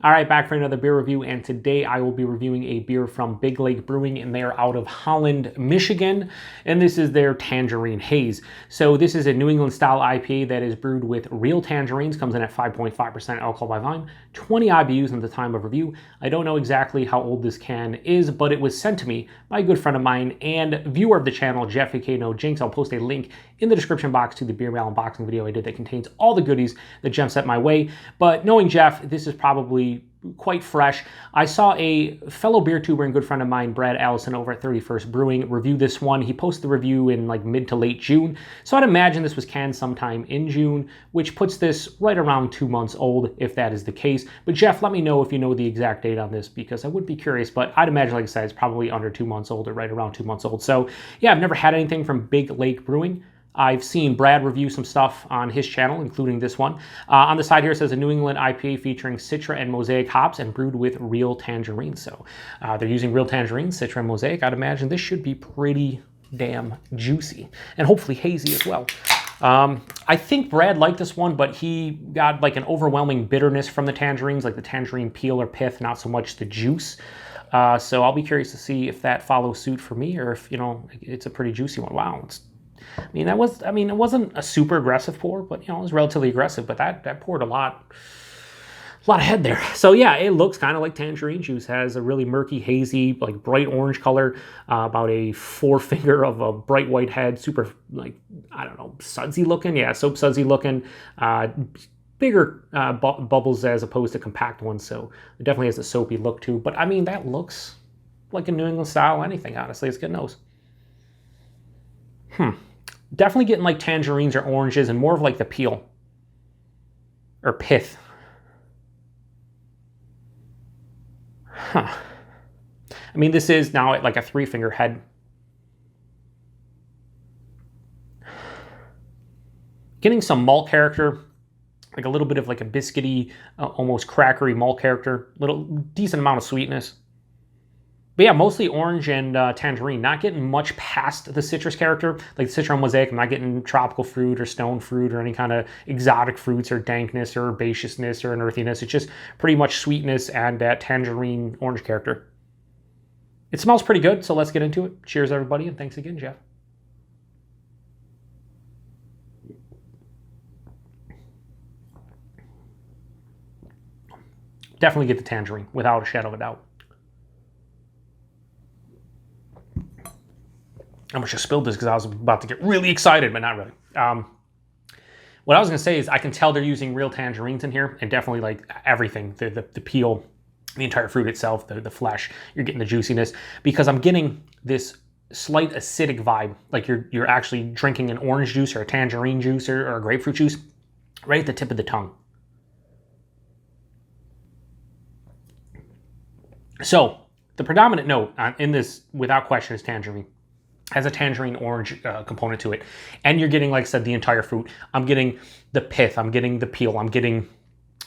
All right, back for another beer review, and today I will be reviewing a beer from Big Lake Brewing, and they are out of Holland, Michigan, and this is their Tangerine Haze. So this is a New England-style IPA that is brewed with real tangerines, comes in at 5.5% alcohol by volume, 20 IBUs at the time of review. I don't know exactly how old this can is, but it was sent to me by a good friend of mine and viewer of the channel, Jeff, aka NoJinx. I'll post a link in the description box to the beer barrel unboxing video I did that contains all the goodies that Jeff sent my way. But knowing Jeff, this is probably quite fresh. I saw a fellow beer tuber and good friend of mine, Brad Allison, over at 31st Brewing, review this one. He posted the review in like mid to late June, so I'd imagine this was canned sometime in June, which puts this right around 2 months old, if that is the case. But Jeff, let me know if you know the exact date on this, because I would be curious, but I'd imagine, like I said, it's probably under 2 months old or right around 2 months old. So yeah, I've never had anything from Big Lake Brewing. I've seen Brad review some stuff on his channel, including this one. On the side here it says a New England IPA featuring Citra and Mosaic hops and brewed with real tangerines. So they're using real tangerines, Citra and Mosaic. I'd imagine this should be pretty damn juicy and hopefully hazy as well. I think Brad liked this one, but he got like an overwhelming bitterness from the tangerines, like the tangerine peel or pith, not so much the juice. So I'll be curious to see if that follows suit for me, or if, you know, it's a pretty juicy one. Wow. It wasn't a super aggressive pour, but, you know, it was relatively aggressive, but that poured a lot of head there. So yeah, it looks kind of like tangerine juice. Has a really murky, hazy, like bright orange color, about a forefinger of a bright white head, super, like, I don't know, sudsy looking. Yeah, soap sudsy looking. Bigger bubbles as opposed to compact ones, so it definitely has a soapy look too. But I mean, that looks like a New England style anything, honestly. It's good nose. Definitely getting like tangerines or oranges and more of like the peel or pith. I mean, this is now at like a 3-finger head. Getting some malt character, like a little bit of like a biscuity, almost crackery malt character, little decent amount of sweetness. But yeah, mostly orange and tangerine. Not getting much past the citrus character. Like the Citra and Mosaic, I'm not getting tropical fruit or stone fruit or any kind of exotic fruits or dankness or herbaceousness or an earthiness. It's just pretty much sweetness and that tangerine orange character. It smells pretty good, so let's get into it. Cheers, everybody, and thanks again, Jeff. Definitely get the tangerine, without a shadow of a doubt. I almost just spilled this because I was about to get really excited, but not really. What I was going to say is I can tell they're using real tangerines in here, and definitely like everything, the peel, the entire fruit itself, the flesh, you're getting the juiciness, because I'm getting this slight acidic vibe, like you're actually drinking an orange juice or a tangerine juice or a grapefruit juice right at the tip of the tongue. So the predominant note in this, without question, is tangerine. Has a tangerine orange component to it. And you're getting, like I said, the entire fruit. I'm getting the pith, I'm getting the peel, I'm getting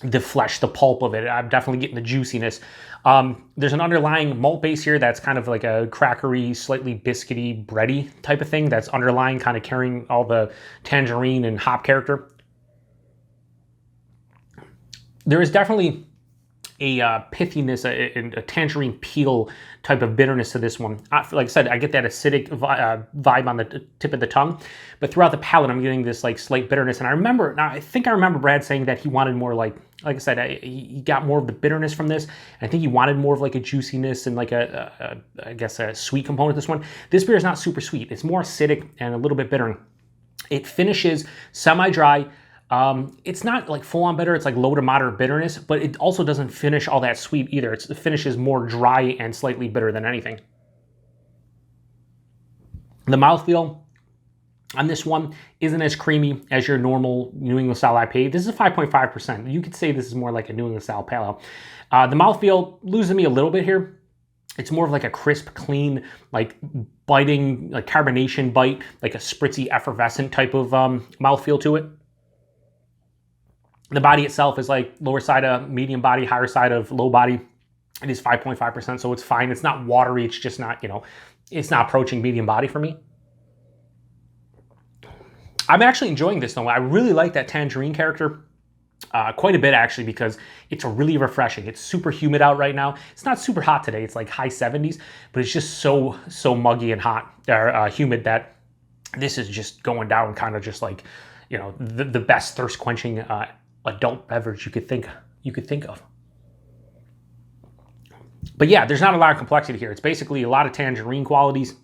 the flesh, the pulp of it. I'm definitely getting the juiciness. There's an underlying malt base here that's kind of like a crackery, slightly biscuity, bready type of thing that's underlying, kind of carrying all the tangerine and hop character. There is definitely a pithiness, a tangerine peel type of bitterness to this one. Like I said, I get that acidic vibe on the tip of the tongue, but throughout the palate, I'm getting this like slight bitterness. And I think I remember Brad saying that he wanted more, like I said, he got more of the bitterness from this. I think he wanted more of like a juiciness and like I guess a sweet component to this one. This beer is not super sweet. It's more acidic and a little bit bitter. It finishes semi-dry. It's not like full-on bitter, it's like low to moderate bitterness, but it also doesn't finish all that sweet either. It finishes more dry and slightly bitter than anything. The mouthfeel on this one isn't as creamy as your normal New England style IPA. This is 5.5%. You could say this is more like a New England style pale ale. The mouthfeel loses me a little bit here. It's more of like a crisp, clean, like biting, like carbonation bite, like a spritzy, effervescent type of mouthfeel to it. The body itself is like lower side of medium body, higher side of low body. It is 5.5%, so it's fine. It's not watery. It's just not, you know, it's not approaching medium body for me. I'm actually enjoying this though. I really like that tangerine character. quite a bit actually, because it's really refreshing. It's super humid out right now. It's not super hot today. It's like high 70s, but it's just so muggy and hot, or humid, that this is just going down kind of just like, you know, the best thirst quenching adult beverage you could think of. But yeah, there's not a lot of complexity here. It's basically a lot of tangerine qualities,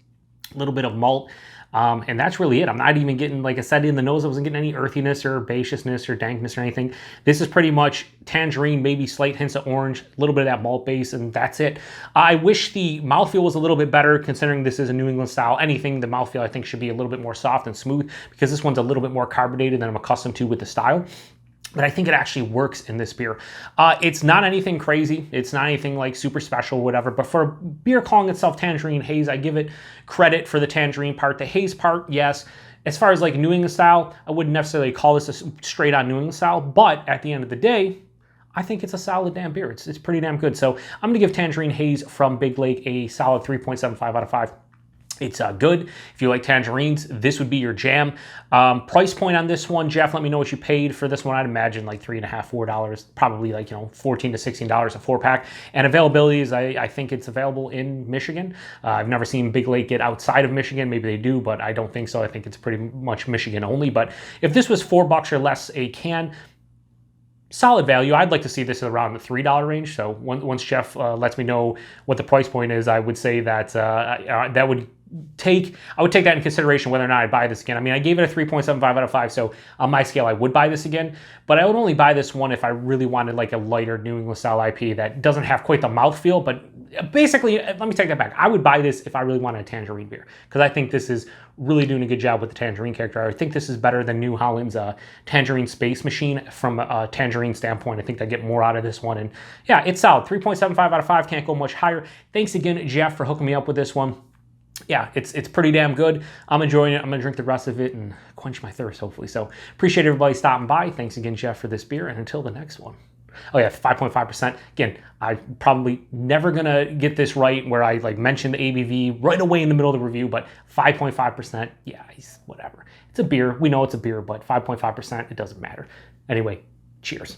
a little bit of malt, and that's really it. I'm not even getting, like I said, in the nose, I wasn't getting any earthiness or herbaceousness or dankness or anything. This is pretty much tangerine, maybe slight hints of orange, a little bit of that malt base, and that's it. I wish the mouthfeel was a little bit better, considering this is a New England style. Anything, the mouthfeel I think should be a little bit more soft and smooth, because this one's a little bit more carbonated than I'm accustomed to with the style. But I think it actually works in this beer. It's not anything crazy. It's not anything like super special, whatever. But for a beer calling itself Tangerine Haze, I give it credit for the tangerine part. The haze part, yes. As far as like New England style, I wouldn't necessarily call this a straight on New England style. But at the end of the day, I think it's a solid damn beer. It's pretty damn good. So I'm going to give Tangerine Haze from Big Lake a solid 3.75 out of 5. It's good. If you like tangerines, this would be your jam. Price point on this one, Jeff, let me know what you paid for this one. I'd imagine like $3.50, $4, probably like, you know, $14 to $16 a 4-pack. And availability is, I think it's available in Michigan. I've never seen Big Lake get outside of Michigan. Maybe they do, but I don't think so. I think it's pretty much Michigan only. But if this was $4 or less a can, solid value. I'd like to see this around the $3 range. So once Jeff lets me know what the price point is, I would say that I would take that into consideration whether or not I'd buy this again. I mean, I gave it a 3.75 out of 5, so on my scale, I would buy this again, but I would only buy this one if I really wanted like a lighter New England style IPA that doesn't have quite the mouthfeel. But basically, let me take that back. I would buy this if I really wanted a tangerine beer, because I think this is really doing a good job with the tangerine character. I think this is better than New Holland's Tangerine Space Machine from a tangerine standpoint. I think I get more out of this one, and yeah, it's solid. 3.75 out of 5, can't go much higher. Thanks again, Jeff, for hooking me up with this one. Yeah, it's pretty damn good. I'm enjoying it. I'm gonna drink the rest of it and quench my thirst, hopefully. So appreciate everybody stopping by. Thanks again, Jeff, for this beer, and until the next one. Oh yeah, 5.5%. Again, I'm probably never gonna get this right where I like mention the ABV right away in the middle of the review, but 5.5%, yeah, whatever. It's a beer. We know it's a beer, but 5.5%, it doesn't matter. Anyway, cheers.